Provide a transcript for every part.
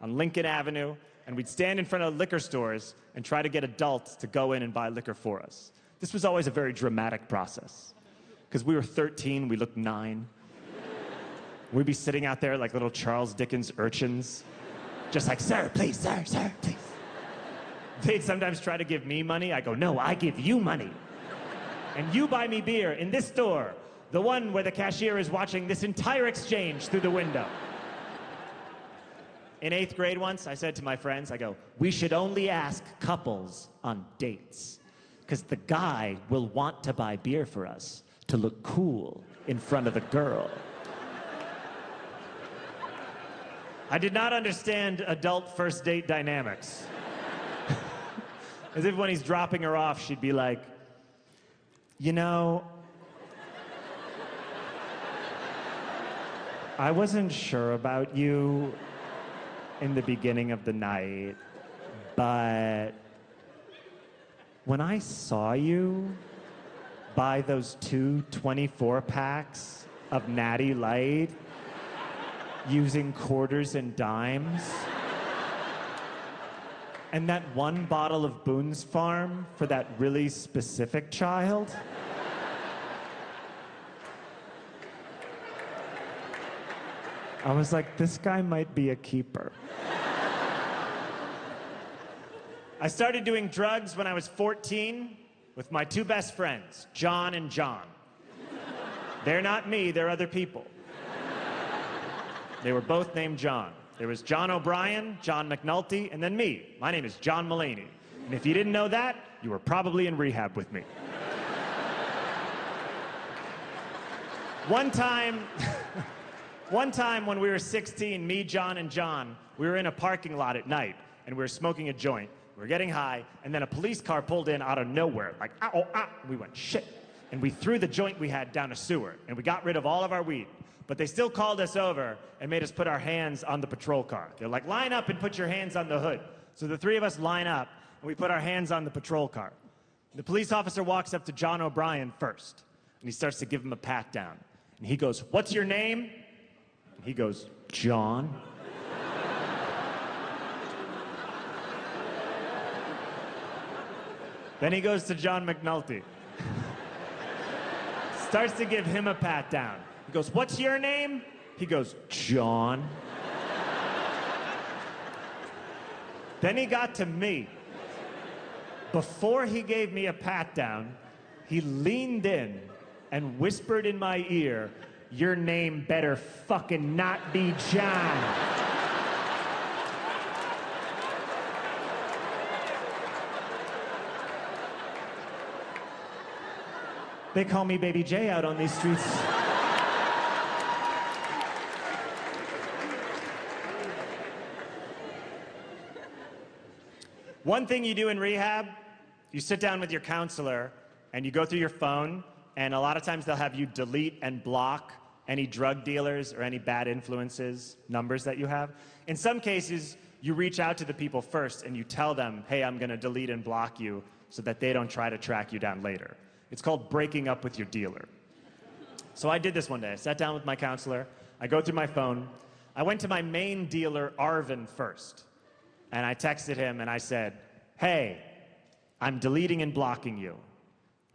on Lincoln Avenue, and we'd stand in front of liquor stores and try to get adults to go in and buy liquor for us. This was always a very dramatic process. Because we were 13, we looked 9. We'd be sitting out there like little Charles Dickens urchins, just like, sir, please, sir, please. They'd sometimes try to give me money. I go, no, I give you money. And you buy me beer in this store, the one where the cashier is watching this entire exchange through the window. In 8th grade once, I said to my friends, I go, we should only ask couples on dates, because the guy will want to buy beer for us to look cool in front of the girl. I did not understand adult first date dynamics. As if when he's dropping her off, she'd be like, you know, I wasn't sure about you in the beginning of the night, but when I saw you buy those 2 24-packs of Natty Light using quarters and dimes, and that 1 bottle of Boone's Farm for that really specific child, I was like, this guy might be a keeper. I started doing drugs when I was 14 with my 2 best friends, John and John. They're not me, they're other people. They were both named John. There was John O'Brien, John McNulty, and then me. My name is John Mulaney. And if you didn't know that, you were probably in rehab with me. One time when we were 16, me, John, and John, we were in a parking lot at night, and we were smoking a joint. We were getting high, and then a police car pulled in out of nowhere, like, ow, ow. We went, shit. And we threw the joint we had down a sewer, and we got rid of all of our weed. But they still called us over and made us put our hands on the patrol car. They're like, line up and put your hands on the hood. So the 3 of us line up, and we put our hands on the patrol car. The police officer walks up to John O'Brien first, and he starts to give him a pat down. And he goes, what's your name? And he goes, John. Then he goes to John McNulty. Starts to give him a pat down. He goes, what's your name? He goes, John. Then he got to me. Before he gave me a pat down, he leaned in and whispered in my ear, your name better fucking not be John. They call me Baby J out on these streets. One thing you do in rehab, you sit down with your counselor and you go through your phone, and a lot of times they'll have you delete and block any drug dealers or any bad influences, numbers that you have. In some cases, you reach out to the people first and you tell them, hey, I'm gonna delete and block you so that they don't try to track you down later. It's called breaking up with your dealer. So I did this one day. I sat down with my counselor. I go through my phone. I went to my main dealer, Arvin, first. And I texted him and I said, hey, I'm deleting and blocking you.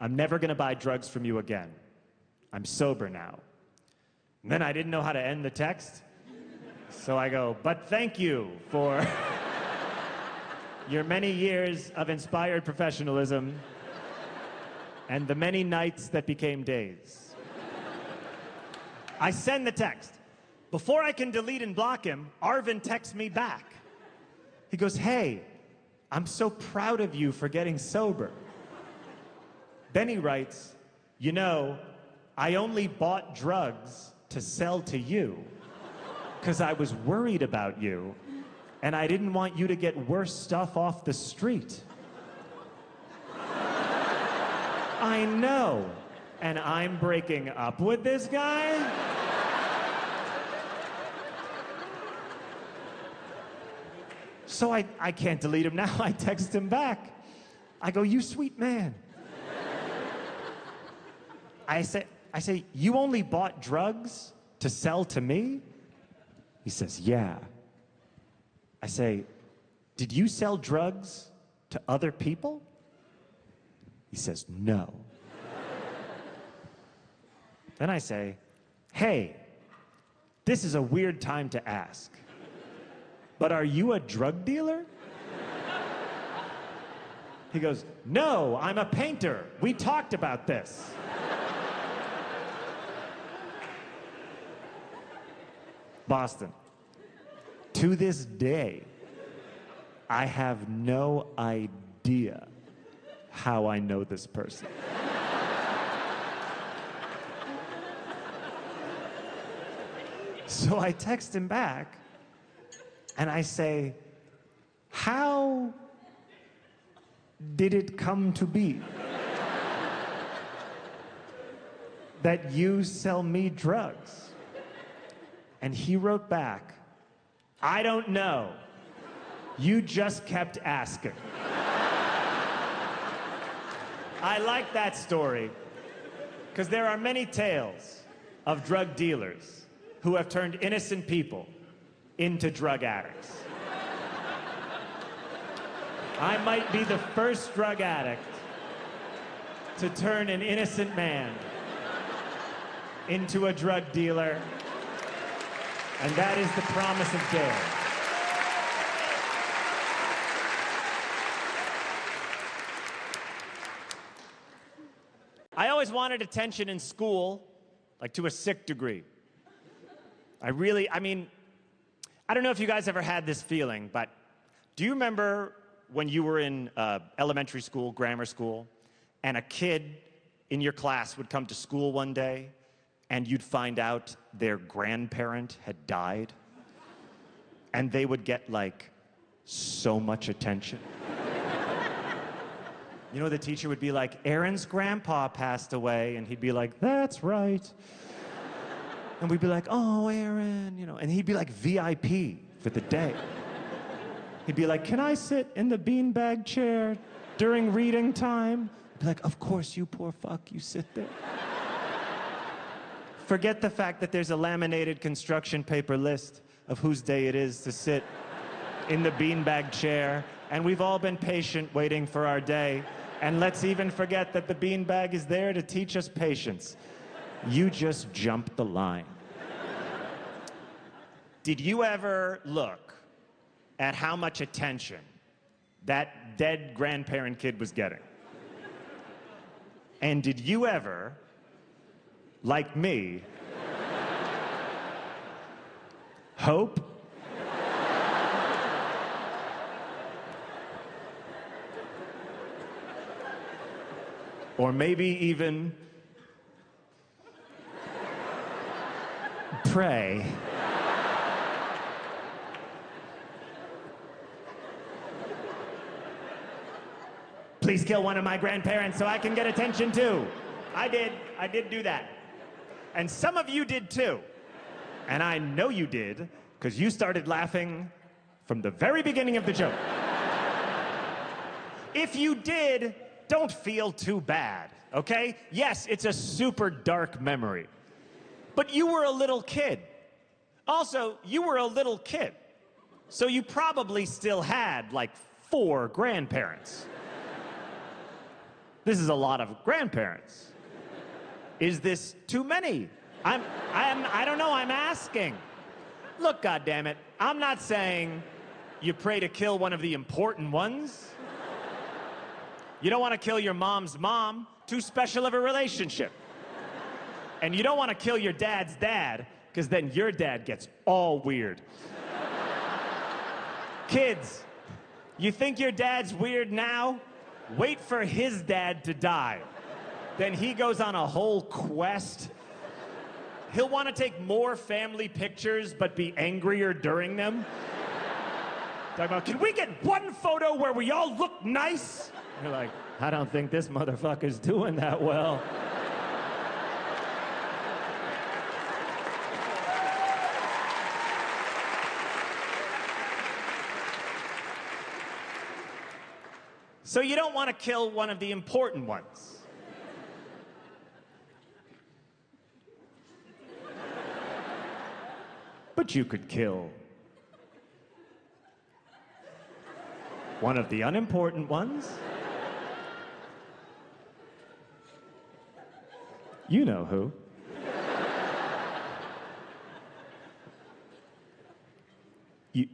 I'm never gonna buy drugs from you again. I'm sober now. And then I didn't know how to end the text. So I go, but thank you for your many years of inspired professionalism and the many nights that became days. I send the text. Before I can delete and block him, Arvin texts me back. He goes, hey, I'm so proud of you for getting sober. Then he writes, you know, I only bought drugs to sell to you because I was worried about you and I didn't want you to get worse stuff off the street. I know. And I'm breaking up with this guy? So I can't delete him now. I text him back. I go, you sweet man. I say, you only bought drugs to sell to me? He says, yeah. I say, did you sell drugs to other people? He says, no. Then I say, hey, this is a weird time to ask, but are you a drug dealer? He goes, no, I'm a painter. We talked about this. Boston. To this day, I have no idea how I know this person. So I text him back and I say, how did it come to be that you sell me drugs? And he wrote back, I don't know. You just kept asking. I like that story because there are many tales of drug dealers who have turned innocent people into drug addicts. I might be the first drug addict to turn an innocent man into a drug dealer, and that is the promise of Dare. I always wanted attention in school, like to a sick degree. I don't know if you guys ever had this feeling, but do you remember when you were in elementary school, grammar school, and a kid in your class would come to school one day and you'd find out their grandparent had died, and they would get like so much attention? You know, the teacher would be like, Aaron's grandpa passed away, and he'd be like, that's right. And we'd be like, oh, Aaron, you know, and he'd be like VIP for the day. He'd be like, can I sit in the beanbag chair during reading time? I'd be like, of course, you poor fuck, you sit there. Forget the fact that there's a laminated construction paper list of whose day it is to sit in the beanbag chair, and we've all been patient waiting for our day. And let's even forget that the beanbag is there to teach us patience. You just jumped the line. Did you ever look at how much attention that dead grandparent kid was getting? And did you ever, like me, hope or maybe even pray please kill one of my grandparents so I can get attention too? I did do that. And some of you did too. And I know you did, because you started laughing from the very beginning of the joke. If you did, don't feel too bad, okay? Yes, it's a super dark memory. But you were a little kid. Also, you were a little kid. So you probably still had like 4 grandparents. This is a lot of grandparents. Is this too many? I don't know, I'm asking. Look, goddammit, I'm not saying you pray to kill one of the important ones. You don't want to kill your mom's mom, too special of a relationship. And you don't want to kill your dad's dad, because then your dad gets all weird. Kids, you think your dad's weird now? Wait for his dad to die. Then he goes on a whole quest. He'll want to take more family pictures, but be angrier during them. Talking about, can we get one photo where we all look nice? You're like, I don't think this motherfucker's doing that well. So you don't want to kill one of the important ones. But you could kill One of the unimportant ones. You know who. You...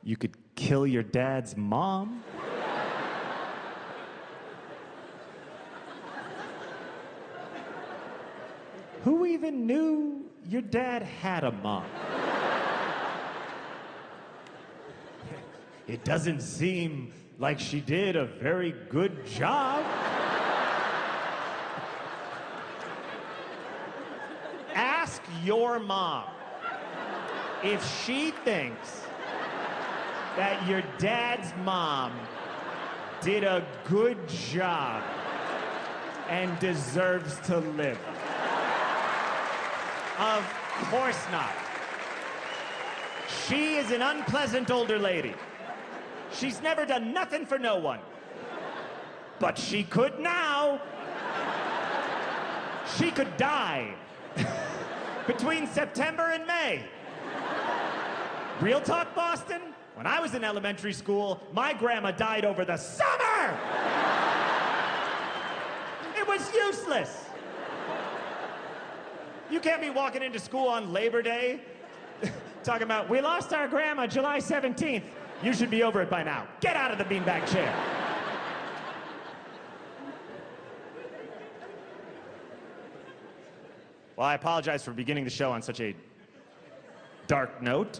You could kill your dad's mom. Who even knew your dad had a mom? It doesn't seem like she did a very good job. Ask your mom if she thinks that your dad's mom did a good job and deserves to live. Of course not. She is an unpleasant older lady. She's never done nothing for no one. But she could now. She could die between September and May. Real talk, Boston? When I was in elementary school, my grandma died over the summer! It was useless. You can't be walking into school on Labor Day talking about, we lost our grandma July 17th. You should be over it by now. Get out of the beanbag chair. Well, I apologize for beginning the show on such a dark note.